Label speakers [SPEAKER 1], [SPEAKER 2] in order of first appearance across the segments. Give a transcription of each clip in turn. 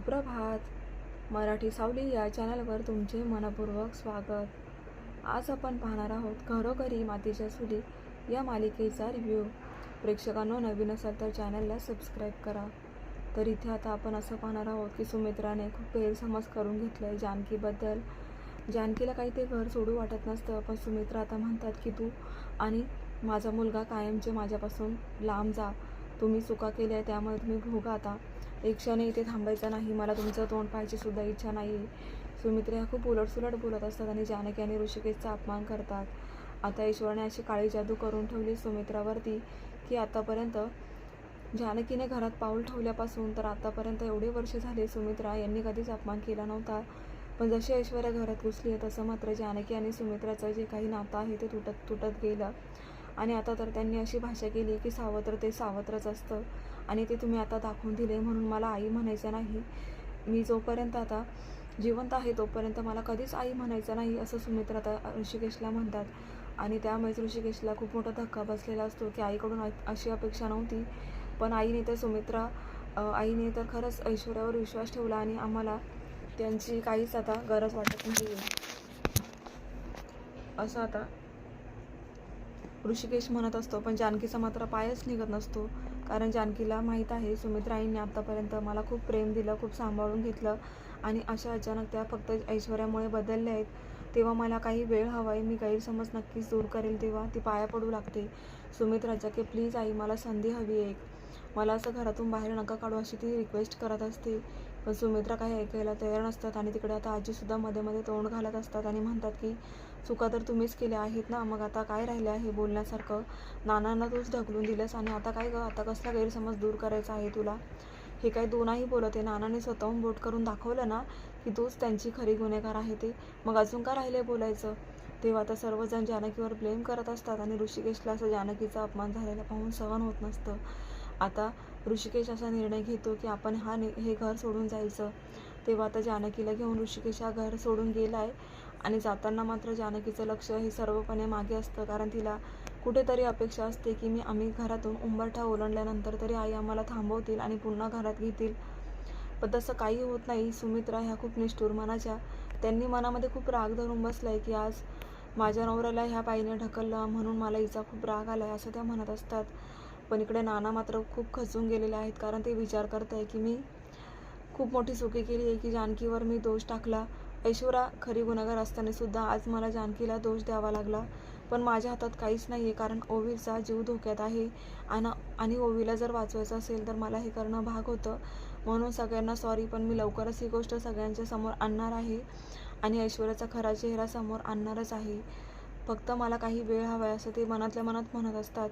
[SPEAKER 1] सुप्रभात. मराठी सावली या चॅनलवर तुमचे मनपूर्वक स्वागत. आज आपण पाहणार आहोत घरोघरी मातीच्या चुली या मालिकेचा रिव्ह्यू. प्रेक्षकांनो, नवीन असाल तर चॅनलला सबस्क्राईब करा. तर इथे आता आपण असं पाहणार आहोत की सुमित्राने खूप गैरसमज करून घेतलाय जानकीबद्दल. जानकीला काही ते घर सोडू वाटत नसतं, पण सुमित्रा आता म्हणतात की तू आणि माझा मुलगा कायमचे माझ्यापासून लांब जा. तुम्ही चुका केल्या त्यामुळे तुम्ही भोगा आता. एक क्षण इथे थांबायचं नाही. मला तुमचं तोंड पाहायची सुद्धा इच्छा नाही. सुमित्रा ह्या खूप उलटसुलट बोलत असतात आणि जानकी आणि ऋषिकेशचा अपमान करतात. आता ईश्वरने अशी काळी जादू करून ठेवली सुमित्रावरती की आतापर्यंत जानकीने घरात पाऊल ठेवल्यापासून तर आतापर्यंत एवढे वर्ष झाले सुमित्रा यांनी कधीच अपमान केला नव्हता. पण जशी ऐश्वर्या घरात घुसली आहे तसं मात्र जानकी आणि सुमित्राचं जे काही नातं आहे ते तुटत गेलं. आणि आता तर त्यांनी अशी भाषा केली की सावत्र ते सावत्रच असतं आणि ते तुम्ही आता दाखवून दिले. म्हणून मला आई म्हणायचं नाही. मी जोपर्यंत आता जिवंत आहे तोपर्यंत मला कधीच आई म्हणायचं नाही, असं सुमित्रा आता ऋषिकेशला म्हणतात. आणि त्यामुळेच ऋषिकेशला खूप मोठा धक्का बसलेला असतो की आईकडून अशी अपेक्षा नव्हती. पण आईने तर खरंच ऐश्वर्यावर विश्वास ठेवला आणि आम्हाला त्यांची काहीच आता गरज वाटत नाही असं आता ऋषिकेश म्हणत असतो. पण जानकीचा मात्र पायच निघत नसतो, कारण जानकीला माहीत आहे सुमित्रा आईने आत्तापर्यंत मला खूप प्रेम दिलं, खूप सांभाळून घेतलं आणि अशा अचानक त्या फक्त ऐश्वर्यामुळे बदलल्या आहेत. तेव्हा मला काही वेळ हवा आहे. मी गैरसमज नक्कीच दूर करेल. तेव्हा ती पाया पडू लागते सुमित्राच्या की प्लीज आई, मला संधी हवी आहे. मला असं घरातून बाहेर नका काढू, अशी ती रिक्वेस्ट करत असते. पण सुमित्रा काही ऐकायला तयार नसतात आणि तिकडे आता आजीसुद्धा मध्ये मध्ये तोंड घालत असतात आणि म्हणतात की चुका तर तुम्हीच केल्या आहेत ना, मग आता काय राहिलं आहे बोलण्यासारखं. नानांना तूच ढकलून दिलंस आणि आता काय गं, आता कसला गैरसमज दूर करायचा आहे तुला. हे काय दोनही बोलत आहे. नानाने स्वतःहून बोट करून दाखवलं ना की तूच त्यांची खरी गुन्हेगार आहे ते, मग अजून का राहिले बोलायचं. तेव्हा आता सर्वजण जानकीवर ब्लेम करत असतात आणि ऋषिकेशला असं जानकीचा अपमान झालेला पाहून सहन होत नसतं. आता ऋषिकेश असा निर्णय घेतो की आपण हे घर सोडून जायचं. तेव्हा आता जानकीला घेऊन ऋषिकेश हा घर सोडून गेलाय आणि जाताना मात्र जानकीचं लक्ष हे सर्वपणे मागे असतं, कारण तिला कुठेतरी अपेक्षा असते की आम्ही घरातून उंबरठा ओलांडल्यानंतर तरी आई आम्हाला थांबवतील आणि पुन्हा घरात घेतील. पण तसं काही होत नाही. सुमित्रा ह्या खूप निष्ठुर मनाच्या, त्यांनी मनामध्ये खूप राग धरून बसलाय की आज माझ्या नवऱ्याला ह्या बाईने ढकललं म्हणून मला हिचा खूप राग आलाय, असं त्या म्हणत असतात. पण इकडे नाना मात्र खूप खचून गेलेले आहेत, कारण ते विचार करत आहे की मी खूप मोठी चुकी केली आहे की जानकीवर मी दोष टाकला. ऐश्वर्या खरी गुन्हेगार असताना सुद्धा आज मला जानकीला दोष द्यावा लागला. पण माझ्या हातात काहीच नाही आहे, कारण ओवीचा जीव धोक्यात आहे आणि ओवीला जर वाचवायचं असेल तर मला हे करणं भाग होतं. म्हणून सगळ्यांना सॉरी, पण मी लवकरच ही गोष्ट सगळ्यांच्या समोर आणणार आहे आणि ऐश्वर्याचा खरा चेहरा समोर आणणारच आहे. फक्त मला काही वेळ हवा आहे, असं ते मनातल्या मनात म्हणत असतात.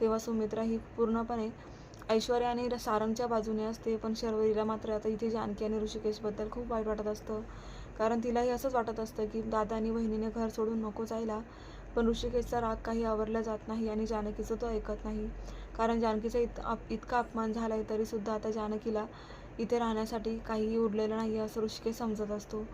[SPEAKER 1] तेव्हा सुमित्रा ही पूर्णपणे ऐश्वर्या आणि सारंगच्या बाजूने असते. पण शर्वरीला मात्र आता इथे जानकी आणि ऋषिकेशबद्दल खूप वाईट वाटत असतं, कारण तिलाही असंच वाटत असतं की दादा आणि बहिणीने घर सोडून नको जायला. पण ऋषिकेशचा राग काही आवरला जात नाही आणि जानकीचं तो ऐकत नाही, कारण जानकीचा इतका अपमान झाला आहे तरीसुद्धा आता जानकीला इथे राहण्यासाठी काहीही उरलेलं नाही असं ऋषिकेश समजत असतो.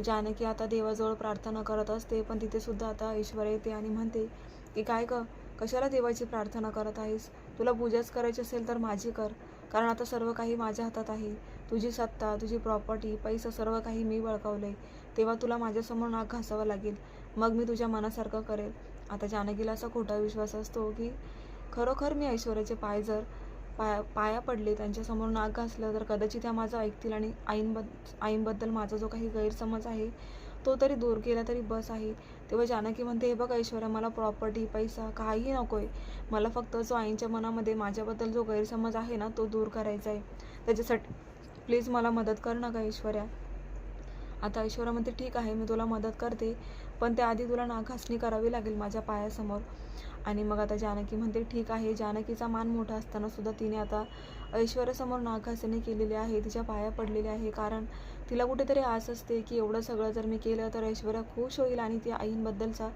[SPEAKER 1] जानकी आता देवाजवळ प्रार्थना करत असते, पण तिथे सुद्धा आता ऐश्वर्या येते आणि म्हणते की काय गं, कशाला देवाची प्रार्थना करत आहेस. तुला पूजाच करायची असेल तर माझी कर, कारण आता सर्व काही माझ्या हातात आहे. तुझी सत्ता, तुझी प्रॉपर्टी, पैसा सर्व काही मी बळकावलंय. तेव्हा तुला माझ्यासमोर नाक घासावं लागेल, मग मी तुझ्या मनासारखं करेल. आता जानकीला असा खोटा विश्वास असतो की खरोखर मी ऐश्वर्याचे पाया पडले, त्यांच्यासमोर नाक घासलं तर कदाचित त्या माझं ऐकतील आणि आईंबद्दल माझा जो काही गैरसमज आहे तो तरी दूर केला तरी बस आहे. तेव्हा जानकी म्हणते, हे बघ ऐश्वर्या, मला प्रॉपर्टी, पैसा काहीही नको आहे. मला फक्त जो आईंच्या मनामध्ये माझ्याबद्दल जो गैरसमज आहे ना तो दूर करायचा आहे. त्याच्यासाठी प्लीज मला मदत कर ना गं ऐश्वर्या. आता ऐश्वर्या म्हणते, ठीक आहे, मी तुला मदत करते, पण त्याआधी तुला नाकघासणी करावी लागेल माझ्या पायासमोर. आणि मग आता जानकी म्हणते, ठीक आहे. जानकीचा मान मोठा असताना सुद्धा तिने आता ऐश्वर्यासमोर नाकघासणी केलेली आहे, तिच्या पाया पडलेली आहे, कारण तिला कुठेतरी आस असते की एवढं सगळं जर मी केलं तर ऐश्वर्या खुश होईल आणि ती आईंबद्दलचा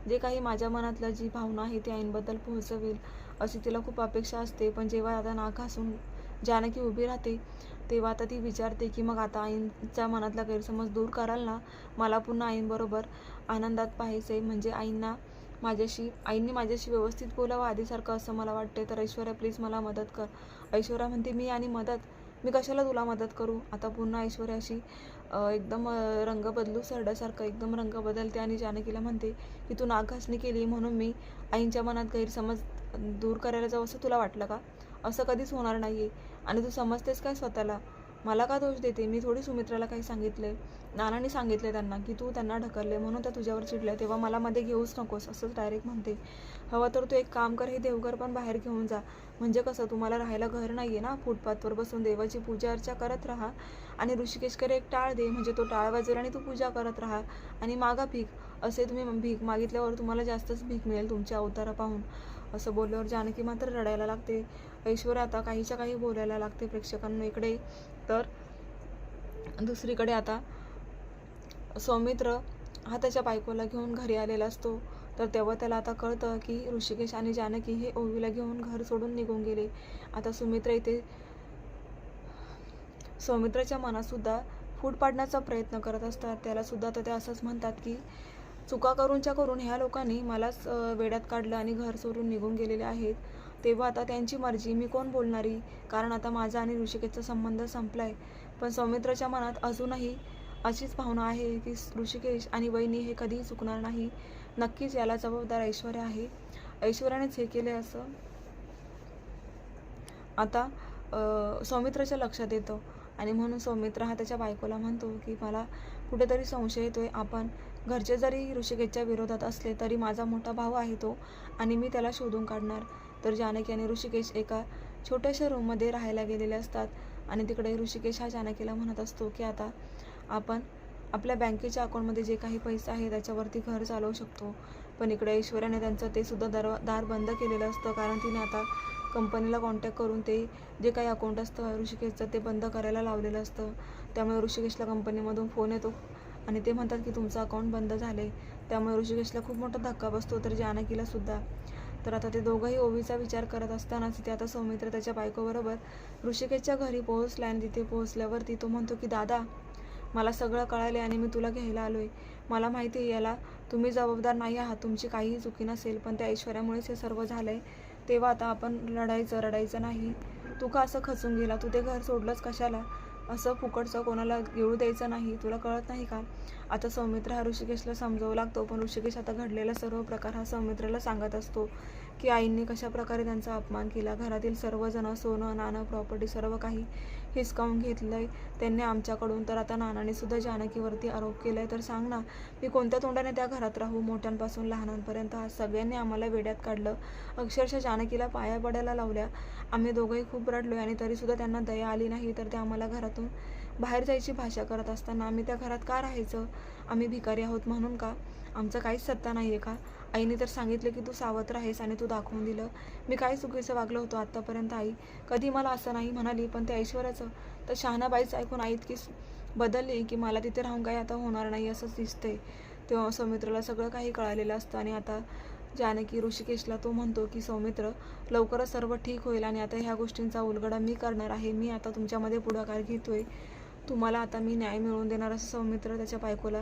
[SPEAKER 1] जे काही माझ्या मनातलं जी भावना आहे ती आईंबद्दल पोहोचवेल, अशी तिला खूप अपेक्षा असते. पण जेव्हा आता नाक घासून जानकी उभी राहते तेव्हा आता ती विचारते की मग आता आईंच्या मनातला गैरसमज दूर कराल ना, मला पुन्हा आईंबरोबर आनंदात पाहायचे, म्हणजे आईंनी माझ्याशी व्यवस्थित बोलावं आधीसारखं असं मला वाटते. तर ऐश्वर्या प्लीज मला मदत कर. ऐश्वर्या म्हणते, मी आणि मदत, मी कशाला तुला मदत करू. आता पुन्हा ऐश्वर्या अशी एकदम रंग बदलू सरड्यासारखं एकदम रंग बदलते आणि जानकीला म्हणते की तू नाकघासणी केली म्हणून मी आईंच्या मनात गैरसमज दूर करायला जावं असं तुला वाटलं का? असं कधीच होणार नाही आहे. आणि तू समजतेस काय स्वतःला? मला का दोष देते? मी थोडी सुमित्राला काही सांगितलंय. नानांनी सांगितले त्यांना की तू त्यांना ढकलले म्हणून त्या तुझ्यावर चिडल्या, तेव्हा मला मध्ये घेऊच नकोस असंच डायरेक्ट म्हणते. हवं तर तू एक काम कर, हे देवघर पण बाहेर घेऊन जा. म्हणजे कसं, तुम्हाला राहायला घर नाही आहे ना, फुटपाथवर बसून देवाची पूजा अर्चा करत राहा. आणि ऋषिकेशकडे एक टाळ दे, म्हणजे तो टाळ वाजवेल आणि तू पूजा करत राहा. आणि मागा भीक. असे तुम्ही भीक मागितल्यावर तुम्हाला जास्तच भीक मिळेल तुमच्या अवतारा पाहून. असं बोलल्यावर जानकी मात्र रडायला लागते. ऐश्वर्या आता काहीच्या काही बोलायला लागते प्रेक्षकांना इकडे. तर दुसरीकडे आता सौमित्र हा त्याच्या बायकोला घेऊन घरी आलेला असतो. तर तेव्हा त्याला आता कळतं की ऋषिकेश आणि जानकी हे ओवीला घेऊन घर सोडून निघून गेले. आता सुमित्रा इथे सौमित्राच्या मनातसुद्धा फूट पाडण्याचा प्रयत्न करत असतात. त्यालासुद्धा तर ते असंच म्हणतात की चुका करूनच्या करून ह्या लोकांनी मलाच वेड्यात काढलं आणि घर सोडून निघून गेलेले आहेत. तेव्हा आता त्यांची मर्जी, मी कोण बोलणारी, कारण आता माझा आणि ऋषिकेशचा संबंध संपलाय. पण सौमित्राच्या मनात अजूनही अशीच भावना आहे की ऋषिकेश आणि वहिनी हे कधीही चुकणार नाही. नक्कीच याला जबाबदार ऐश्वर्या आहे. ऐश्वर्यानेच हे केले असं आता सौमित्राच्या लक्षात येतं. आणि म्हणून सौमित्र हा त्याच्या बायकोला म्हणतो की मला कुठेतरी संशय येतोय. आपण घरचे जरी ऋषिकेशच्या विरोधात असले तरी माझा मोठा भाऊ आहे तो, आणि मी त्याला शोधून काढणार. तर जानकी आणि ऋषिकेश एका छोट्याशा रूममध्ये राहायला गेलेले असतात. आणि तिकडे ऋषिकेश हा जानकीला म्हणत असतो की आता आपण आपल्या बँकेच्या अकाउंटमध्ये जे काही पैसे आहे त्याच्यावरती घर चालवू शकतो. पण इकडे ऐश्वर्याने त्यांचं ते सुद्धा दार बंद केलेलं असतं, कारण तिने आता कंपनीला कॉन्टॅक्ट करून ते जे काही अकाउंट असतं ऋषिकेशचं ते बंद करायला लावलेलं असतं. त्यामुळे ऋषिकेशला कंपनीमधून फोन येतो आणि ते म्हणतात की तुमचं अकाउंट बंद झाले. त्यामुळे ऋषिकेशला खूप मोठा धक्का बसतो, तर जानकीला सुद्धा. तर आता ते दोघंही ओवीचा विचार करत असतानाच तिथे आता सौमित्र त्याच्या बायकोबरोबर ऋषिकेशच्या घरी पोहोचला. आणि तिथे पोहोचल्यावरती तो म्हणतो की दादा, मला सगळं कळाले आणि मी तुला घ्यायला आलोय. मला माहिती आहे याला तुम्ही जबाबदार नाही आहात, तुमची काहीही चुकी नसेल, पण त्या ऐश्वर्यामुळेच हे सर्व झालंय. तेव्हा आता आपण रडायचं नाही. तू का असं खचून गेला? तू ते घर सोडलंच कशाला? असं फुकटचं कोणाला येऊ द्यायचं नाही, तुला कळत नाही का? आता सौमित्र हा ऋषिकेशला समजावू लागतो. पण ऋषिकेश आता घडलेला सर्व प्रकार हा सौमित्राला सांगत असतो की आईंनी कशा प्रकारे त्यांचा अपमान केला. घरातील सर्वजण, सोनं नाणं प्रॉपर्टी सर्व काही हिसकावून घेतलंय त्यांनी आमच्याकडून. तर आता नानाने सुद्धा जानकीवरती आरोप केलाय. तर सांग ना, मी कोणत्या तोंडाने त्या घरात राहू? मोठ्यांपासून लहानांपर्यंत आज सगळ्यांनी आम्हाला वेड्यात काढलं. अक्षरशः जानकीला पाया पडायला लावल्या. आम्ही दोघंही खूप रडलोय आणि तरीसुद्धा त्यांना दया आली नाही. तर ते आम्हाला घरातून बाहेर जायची भाषा करत असताना आम्ही त्या घरात का राहायचं? आम्ही भिकारी आहोत म्हणून का? आमचं काहीच सत्ता नाही आहे का? आईने तर सांगितलं की तू सावत्र आहेस आणि तू दाखवून दिलं. मी काय चुकीचं वागलो होतो आत्तापर्यंत? आई कधी मला असं नाही म्हणाली. पण त्या ऐश्वर्याचं तर शहाणाबाईच ऐकून आई इतकी बदलली की मला तिथे राहून काही आता होणार नाही असंच दिसतंय. तेव्हा सौमित्रला सगळं काही कळालेलं असतं. आणि आता जानकी ऋषिकेशला तो म्हणतो की सौमित्र, लवकरच सर्व ठीक होईल आणि आता ह्या गोष्टींचा उलगडा मी करणार आहे. मी आता तुमच्यामध्ये पुढाकार घेतोय. तुम्हाला आता मी न्याय मिळवून देणार असं सौमित्र त्याच्या बायकोला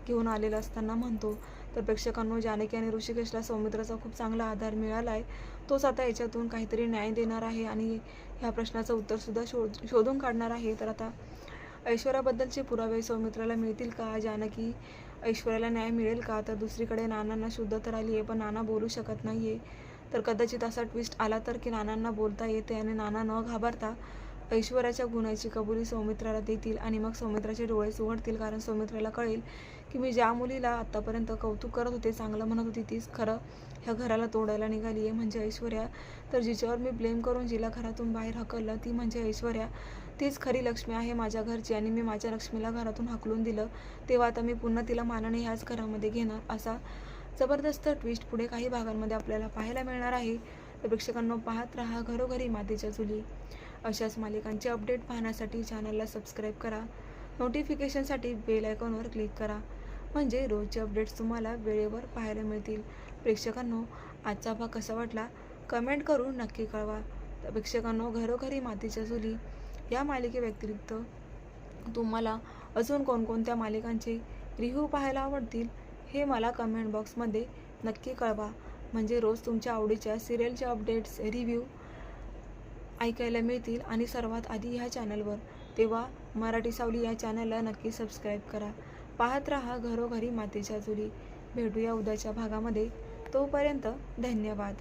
[SPEAKER 1] घेऊन आलेला असताना म्हणतो. तर प्रेक्षकांनो, जानकी आणि ऋषिकेशला सौमित्राचा खूप चांगला आधार मिळाला आहे. तोच आता याच्यातून काहीतरी न्याय देणार आहे आणि ह्या प्रश्नाचं उत्तरसुद्धा शोधून काढणार आहे. तर आता ऐश्वर्याबद्दलचे पुरावे सौमित्राला मिळतील का? जानकी ऐश्वर्याला न्याय मिळेल का? तर दुसरीकडे नानांना शुद्ध तर आली आहे, पण नाना बोलू शकत नाही आहे. तर कदाचित असा ट्विस्ट आला तर की नानांना बोलता येते आणि नाना न घाबरता ऐश्वर्याच्या गुन्ह्याची कबुली सौमित्राला देतील. आणि मग सौमित्राचे डोळे उघडतील, कारण सौमित्राला कळेल की मी ज्या मुलीला आत्तापर्यंत कौतुक करत होते, चांगलं म्हणत होती, तीच खरं ह्या घराला तोडायला निघाली आहे, म्हणजे ऐश्वर्या. तर जिच्यावर मी ब्लेम करून जिला घरातून बाहेर हकललं ती म्हणजे ऐश्वर्या. तीच खरी लक्ष्मी आहे माझ्या घरची आणि मी माझ्या लक्ष्मीला घरातून हाकलून दिलं. तेव्हा आता मी पुन्हा तिला मानाने ह्याच घरामध्ये घेणार. असा जबरदस्त ट्विस्ट पुढे काही भागांमध्ये आपल्याला पाहायला मिळणार आहे. तर प्रेक्षकांनो, पाहत राहा घरोघरी मातीच्या चुली. अशाच मालिकांचे अपडेट पाहण्यासाठी चॅनलला सबस्क्राईब करा. नोटिफिकेशनसाठी बेल आयकॉनवर क्लिक करा, म्हणजे रोजचे अपडेट्स तुम्हाला वेळेवर पाहायला मिळतील. प्रेक्षकांनो, आजचा भाग कसा वाटला कमेंट करून नक्की कळवा. तर प्रेक्षकांनो, घरोघरी मातीच्या चुली या मालिकेव्यतिरिक्त तुम्हाला अजून कोणकोणत्या मालिकांचे रिव्ह्यू पाहायला आवडतील हे मला कमेंट बॉक्समध्ये नक्की कळवा, म्हणजे रोज तुमच्या आवडीच्या सिरियलचे अपडेट्स, रिव्ह्यू ऐकायला मिळतील आणि सर्वात आधी ह्या चॅनलवर. तेव्हा मराठी सावली या चॅनलला नक्की सबस्क्राईब करा. पाहत रहा घरोघरी मातीच्या चुली. भेटूया उद्याच्या भागामध्ये. तोपर्यंत धन्यवाद.